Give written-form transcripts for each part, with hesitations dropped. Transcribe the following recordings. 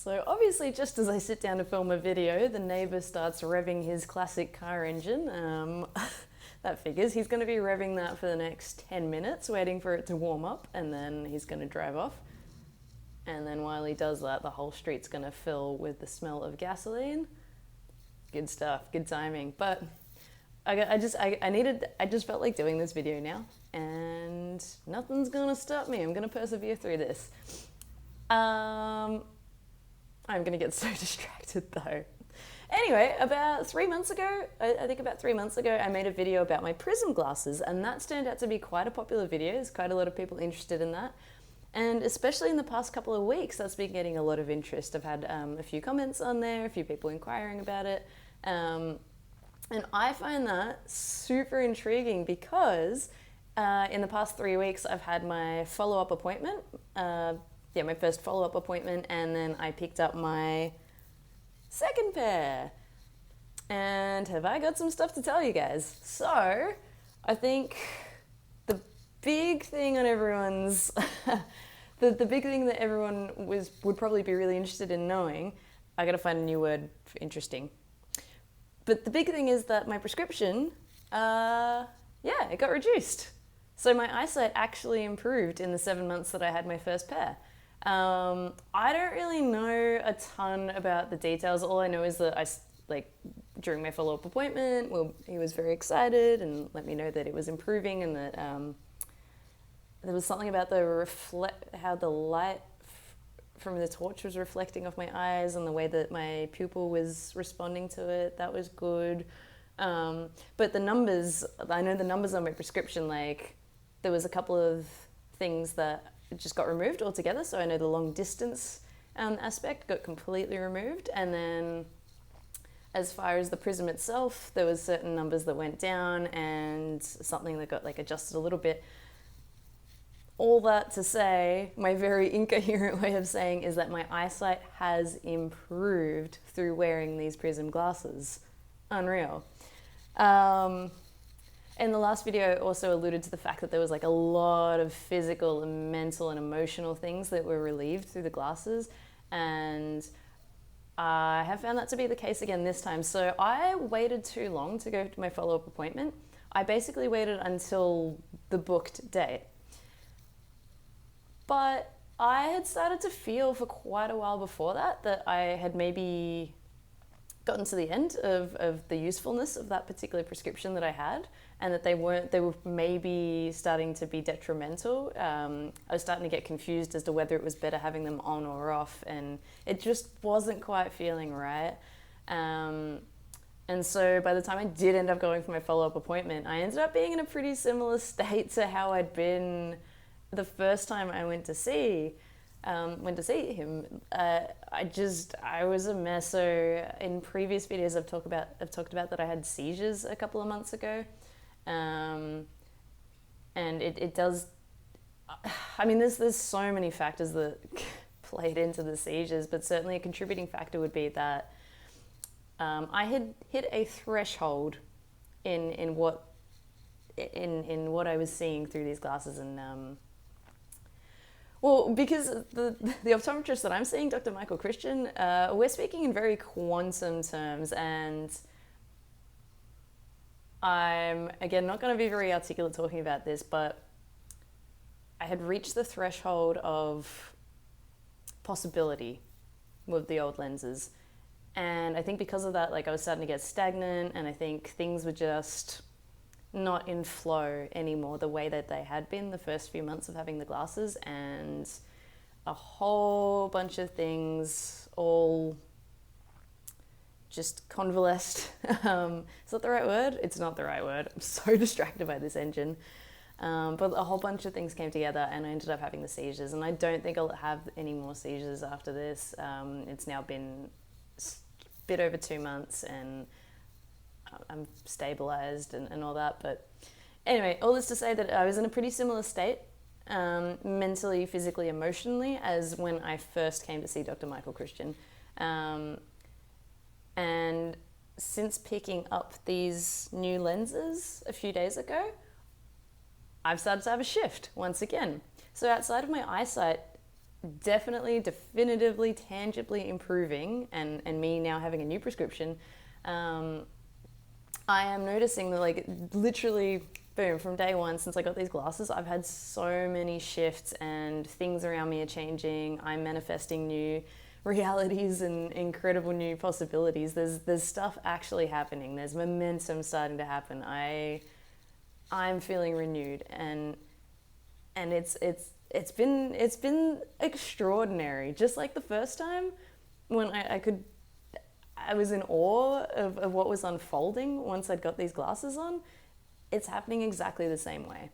So obviously, just as I sit down to film a video, the neighbour starts revving his classic car engine. That figures. He's going to be revving that for the next 10 minutes, waiting for it to warm up, and then he's going to drive off. And then while he does that, the whole street's going to fill with the smell of gasoline. Good stuff, good timing. But I just felt like doing this video now, and nothing's going to stop me. I'm going to persevere through this. I'm going to get so distracted though. Anyway, about 3 months ago, I think about 3 months ago, I made a video about my Prism glasses, and that's turned out to be quite a popular video. There's quite a lot of people interested in that. And especially in the past couple of weeks, that's been getting a lot of interest. I've had a few comments on there, a few people inquiring about it. And I find that super intriguing because in the past 3 weeks, I've had my follow-up appointment. My first follow-up appointment, and then I picked up my second pair. And have I got some stuff to tell you guys? So, I think the big thing on everyone's... the big thing that everyone would probably be really interested in knowing, I gotta find a new word for interesting. But the big thing is that my prescription, it got reduced. So my eyesight actually improved in the 7 months that I had my first pair. I don't really know a ton about the details. All I know is that during my follow-up appointment, he was very excited and let me know that it was improving, and that there was something about how the light from the torch was reflecting off my eyes and the way that my pupil was responding to it. That was good. But the numbers, I know the numbers on my prescription, there was a couple of things that just got removed altogether. So I know the long distance aspect got completely removed. And then as far as the Prism itself, there was certain numbers that went down and something that got adjusted a little bit. All that to say, my very incoherent way of saying is that my eyesight has improved through wearing these Prism glasses. Unreal. In the last video, I also alluded to the fact that there was a lot of physical and mental and emotional things that were relieved through the glasses, and I have found that to be the case again this time. So I waited too long to go to my follow-up appointment. I basically waited until the booked date. But I had started to feel for quite a while before that I had maybe gotten to the end of the usefulness of that particular prescription that I had, and that they were maybe starting to be detrimental. I was starting to get confused as to whether it was better having them on or off, and it just wasn't quite feeling right. And so by the time I did end up going for my follow-up appointment, I ended up being in a pretty similar state to how I'd been the first time I went to see him. I was a mess. So in previous videos, I've talked about that I had seizures a couple of months ago, and it does. I mean, there's so many factors that played into the seizures, but certainly a contributing factor would be that I had hit a threshold in what I was seeing through these glasses, and because the optometrist that I'm seeing, Dr. Michael Christian, we're speaking in very quantum terms, and I'm, again, not going to be very articulate talking about this, but I had reached the threshold of possibility with the old lenses. And I think because of that, I was starting to get stagnant, and I think things were just not in flow anymore the way that they had been the first few months of having the glasses, and a whole bunch of things all just convalesced. Is that the right word? It's not the right word. I'm so distracted by this engine. But a whole bunch of things came together, and I ended up having the seizures, and I don't think I'll have any more seizures after this. It's now been a bit over 2 months, and I'm stabilized and all that. But anyway, all this to say that I was in a pretty similar state, mentally, physically, emotionally, as when I first came to see Dr. Michael Christian. And since picking up these new lenses a few days ago, I've started to have a shift once again. So outside of my eyesight definitively, tangibly improving, and me now having a new prescription, I am noticing that, like, literally, boom, from day one since I got these glasses, I've had so many shifts and things around me are changing. I'm manifesting new realities and incredible new possibilities. There's stuff actually happening. There's momentum starting to happen. I'm feeling renewed, and it's been extraordinary. Just like the first time when I was in awe of what was unfolding once I'd got these glasses on. It's happening exactly the same way.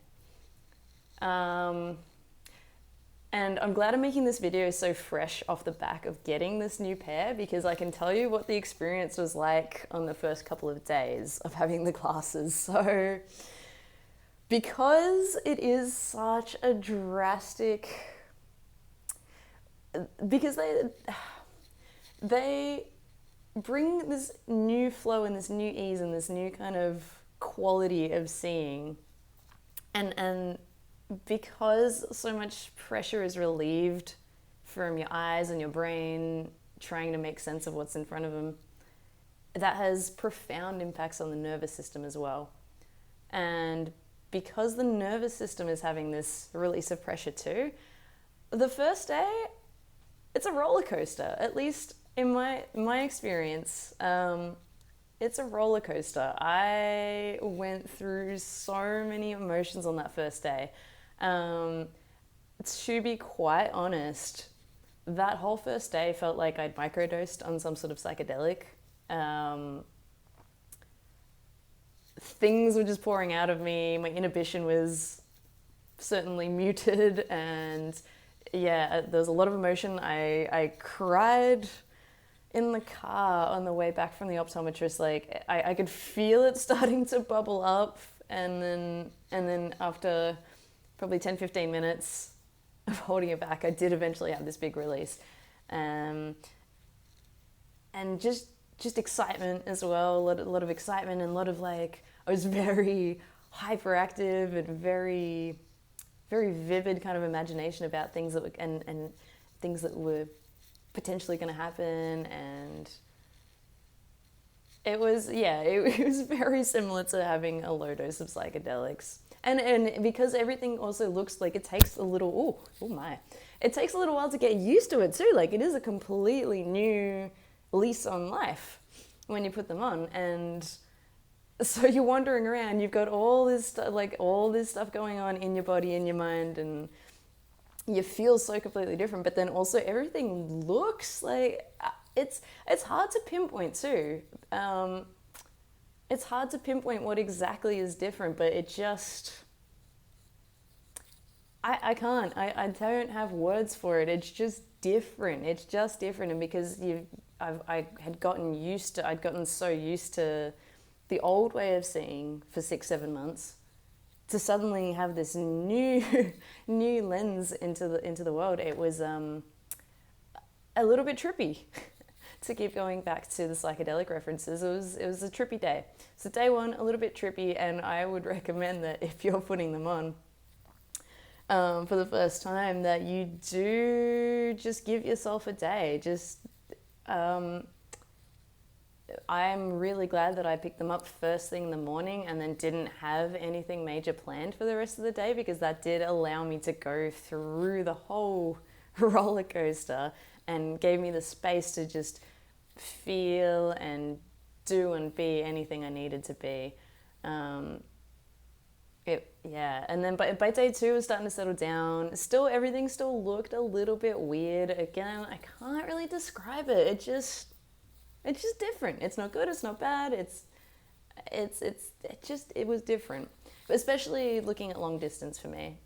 And I'm glad I'm making this video so fresh off the back of getting this new pair, because I can tell you what the experience was like on the first couple of days of having the glasses. So, because it is such a drastic, because they bring this new flow and this new ease and this new kind of quality of seeing, and because so much pressure is relieved from your eyes and your brain trying to make sense of what's in front of them, that has profound impacts on the nervous system as well. And because the nervous system is having this release of pressure too, the first day, it's a roller coaster, at least in my experience. It's a roller coaster. I went through so many emotions on that first day. To be quite honest, that whole first day felt like I'd microdosed on some sort of psychedelic. Things were just pouring out of me. My inhibition was certainly muted, and yeah, there was a lot of emotion. I cried in the car on the way back from the optometrist. Like, I could feel it starting to bubble up, and then after probably 10-15 minutes of holding it back, I did eventually have this big release. And just excitement as well, a lot of excitement, and a lot of, like, I was very hyperactive and very, very vivid kind of imagination about things that were, and things that were potentially going to happen. And it was very similar to having a low dose of psychedelics. And because everything also looks like it takes a little, it takes a little while to get used to it too. Like, it is a completely new lease on life when you put them on. And so you're wandering around, you've got all this stuff going on in your body, in your mind, and you feel so completely different. But then also everything looks like, it's hard to pinpoint too. It's hard to pinpoint what exactly is different, but it just, I can't. I don't have words for it. It's just different. It's just different. And because I'd gotten so used to the old way of seeing for 6-7 months, to suddenly have this new lens into the world, it was a little bit trippy. To keep going back to the psychedelic references, it was a trippy day. So day one, a little bit trippy, and I would recommend that if you're putting them on for the first time, that you do just give yourself a day. I'm really glad that I picked them up first thing in the morning and then didn't have anything major planned for the rest of the day, because that did allow me to go through the whole roller coaster and gave me the space to just feel and do and be anything I needed to be. And then by day two, it was starting to settle down. Everything still looked a little bit weird. Again, I can't really describe it. It's just different. It's not good, it's not bad. It was different. But especially looking at long distance for me,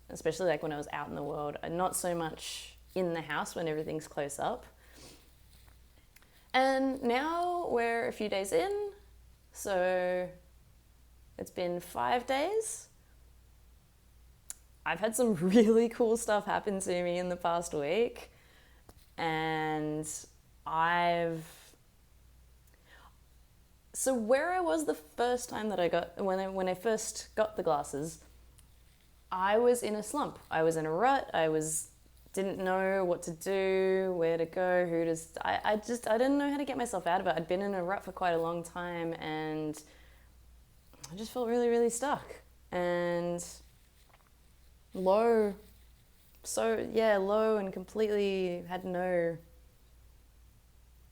especially like when I was out in the world, not so much in the house when everything's close up. And now we're a few days in, so it's been 5 days. I've had some really cool stuff happen to me in the past week, and so where I was the first time that when I first got the glasses, I was in a slump. I was in a rut. I was didn't know what to do, where to go, I didn't know how to get myself out of it. I'd been in a rut for quite a long time, and I just felt really, really stuck and low. So yeah, low, and completely had no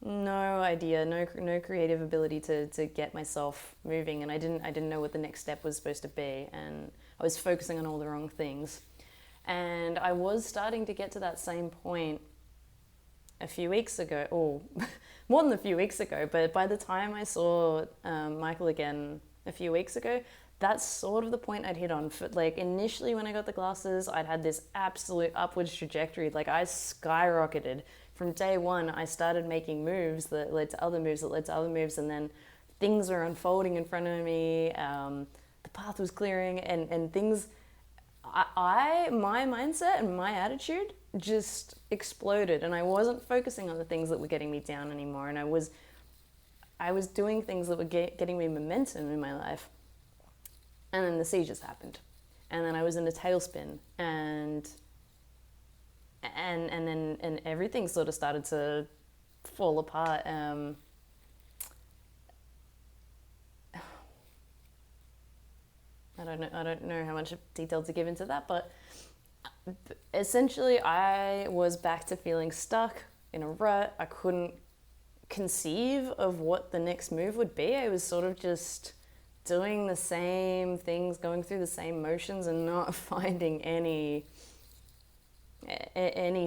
idea, no creative ability to get myself moving, and I didn't know what the next step was supposed to be, and I was focusing on all the wrong things. And I was starting to get to that same point a few weeks ago, or more than a few weeks ago, but by the time I saw Michael again a few weeks ago, that's sort of the point I'd hit on. For, like, initially when I got the glasses, I'd had this absolute upwards trajectory. Like, I skyrocketed. From day one, I started making moves that led to other moves that led to other moves, and then things were unfolding in front of me. The path was clearing, and things. My mindset and my attitude just exploded, and I wasn't focusing on the things that were getting me down anymore, and I was doing things that were getting me momentum in my life. And then the seizures happened, and then I was in a tailspin, and then everything sort of started to fall apart. I don't know how much detail to give into that, but essentially I was back to feeling stuck in a rut. I couldn't conceive of what the next move would be. I was sort of just doing the same things, going through the same motions, and not finding any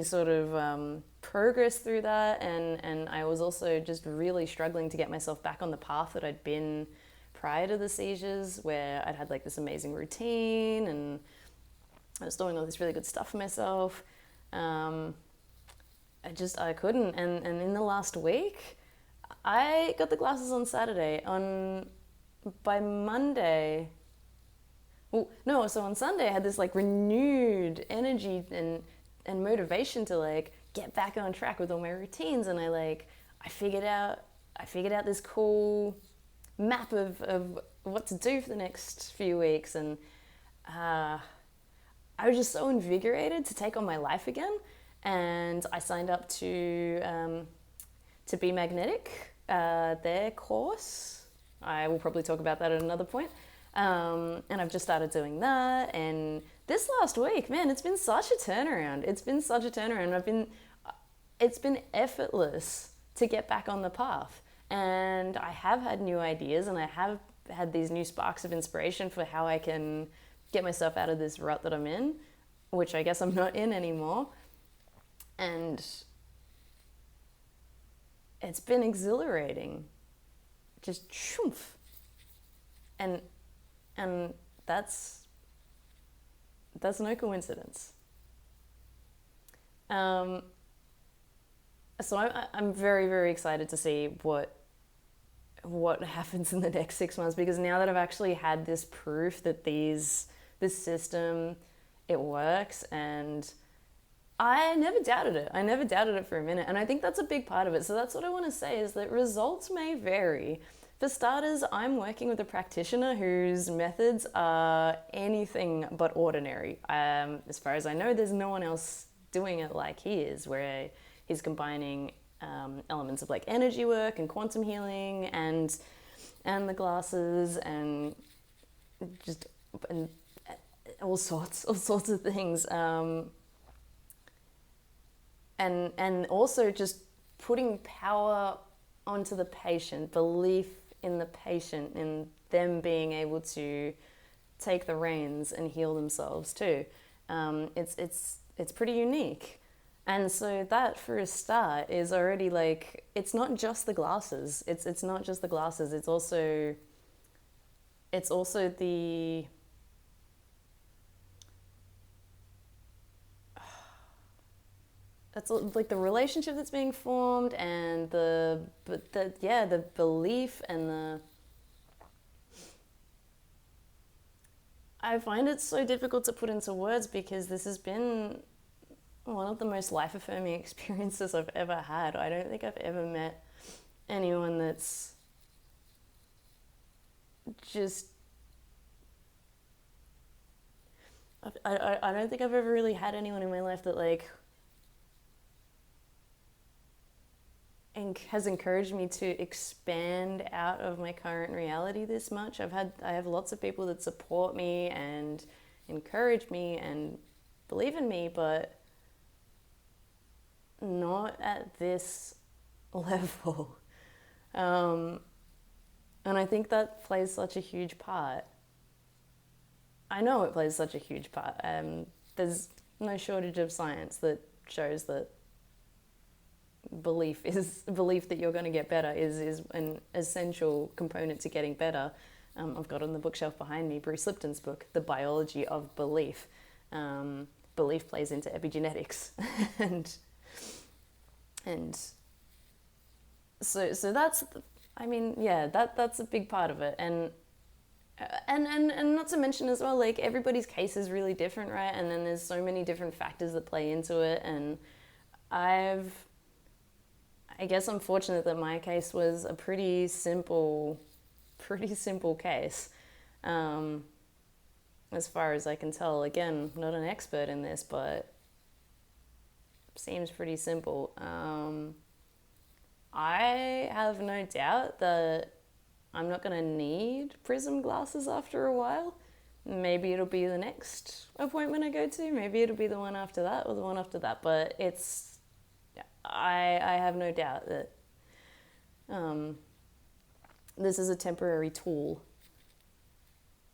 sort of progress through that. And I was also just really struggling to get myself back on the path that I'd been prior to the seizures, where I'd had like this amazing routine and I was doing all this really good stuff for myself. I couldn't. And in the last week, I got the glasses on Saturday. By Monday, so on Sunday I had this like renewed energy and motivation to like get back on track with all my routines, and I figured out this cool map of what to do for the next few weeks, and I was just so invigorated to take on my life again, and I signed up to Be Magnetic, their course. I will probably talk about that at another point. And I've just started doing that, and this last week, man, it's been such a turnaround. It's been effortless to get back on the path. And I have had new ideas, and I have had these new sparks of inspiration for how I can get myself out of this rut that I'm in, which I guess I'm not in anymore. And it's been exhilarating. Just shoof. And that's no coincidence. So I'm very, very excited to see what happens in the next 6 months, because now that I've actually had this proof that this system, it works, and I never doubted it. I never doubted it for a minute, and I think that's a big part of it. So that's what I want to say, is that results may vary. For starters, I'm working with a practitioner whose methods are anything but ordinary. As far as I know, there's no one else doing it like he is, where he's combining elements of like energy work and quantum healing and the glasses and just and all sorts of things. And also just putting power onto the patient, belief in the patient, in them being able to take the reins and heal themselves too. It's pretty unique. And so that, for a start, is already like, it's not just the glasses. It's not just the glasses. It's also the that's like the relationship that's being formed, and the belief and I find it so difficult to put into words, because this has been one of the most life-affirming experiences I've ever had. I don't think I've ever met anyone that's just... I don't think I've ever really had anyone in my life that like think has encouraged me to expand out of my current reality this much. I have lots of people that support me and encourage me and believe in me, but not at this level. And I think that plays such a huge part. I know it plays such a huge part. There's no shortage of science that shows that belief that you're going to get better is an essential component to getting better. I've got on the bookshelf behind me Bruce Lipton's book, The Biology of Belief. Belief plays into epigenetics, and so that's, I mean, yeah, that's a big part of it, and not to mention as well, like, everybody's case is really different, right? And then there's so many different factors that play into it, and I guess I'm fortunate that my case was a pretty simple case, as far as I can tell. Again, not an expert in this, but seems pretty simple. I have no doubt that I'm not going to need Prism glasses after a while. Maybe it'll be the next appointment I go to. Maybe it'll be the one after that or the one after that. But I have no doubt that this is a temporary tool,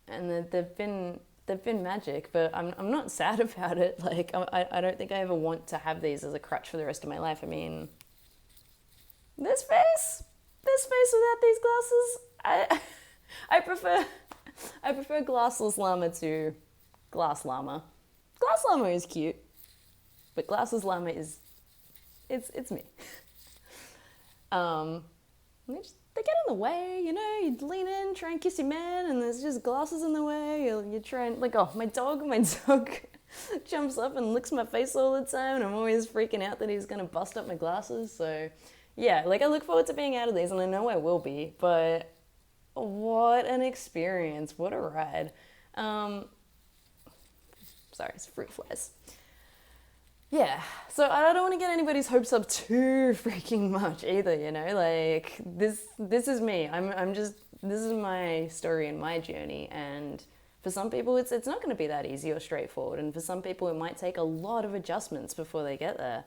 and that they've been magic. But I'm not sad about it. Like, I don't think I ever want to have these as a crutch for the rest of my life. I mean, this face without these glasses, I prefer glassless llama to glass llama. Glass llama is cute, but glasses llama is it's me. They get in the way, you know. You lean in, try and kiss your man, and there's just glasses in the way. You try and, like, oh, my dog jumps up and licks my face all the time, and I'm always freaking out that he's gonna bust up my glasses. So yeah, like, I look forward to being out of these, and I know I will be, but what an experience, what a ride. Sorry, it's fruit flies. Yeah, so I don't want to get anybody's hopes up too freaking much either, you know, like, this is me. This is my story and my journey, and for some people it's not going to be that easy or straightforward, and for some people it might take a lot of adjustments before they get there.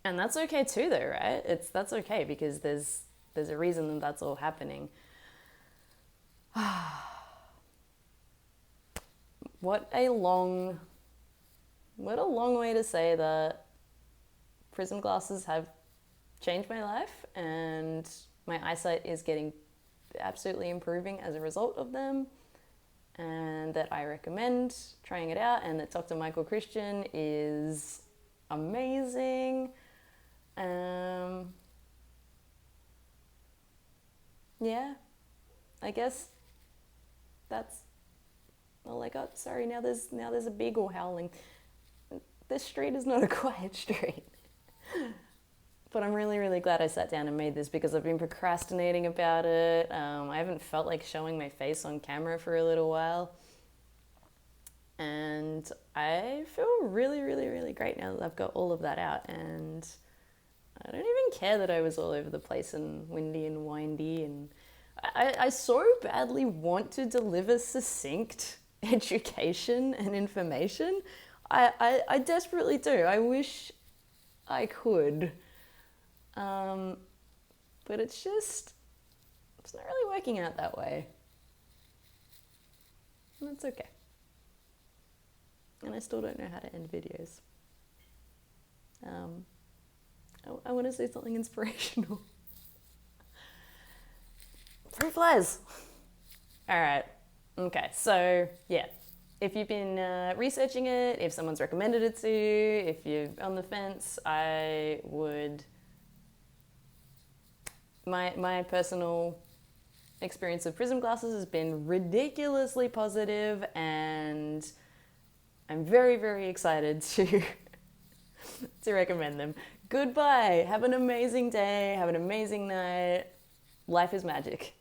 And that's okay too, though, right? That's okay, because there's a reason that that's all happening. What a long way to say that Prism glasses have changed my life, and my eyesight is getting absolutely improving as a result of them, and that I recommend trying it out, and that Dr. Michael Christian is amazing. Yeah, I guess that's all I got. Sorry, now there's a beagle howling. This street is not a quiet street. But I'm really, really glad I sat down and made this, because I've been procrastinating about it. I haven't felt like showing my face on camera for a little while. And I feel really, really, really great now that I've got all of that out. And I don't even care that I was all over the place and windy and windy. And I so badly want to deliver succinct education and information. I desperately do. I wish I could. But it's not really working out that way. And that's okay. And I still don't know how to end videos. I want to say something inspirational. Fruit flies! Alright. Okay, so yeah. If you've been researching it, if someone's recommended it to you, if you're on the fence, I would... My personal experience of Prism glasses has been ridiculously positive, and I'm very, very excited to recommend them. Goodbye. Have an amazing day. Have an amazing night. Life is magic.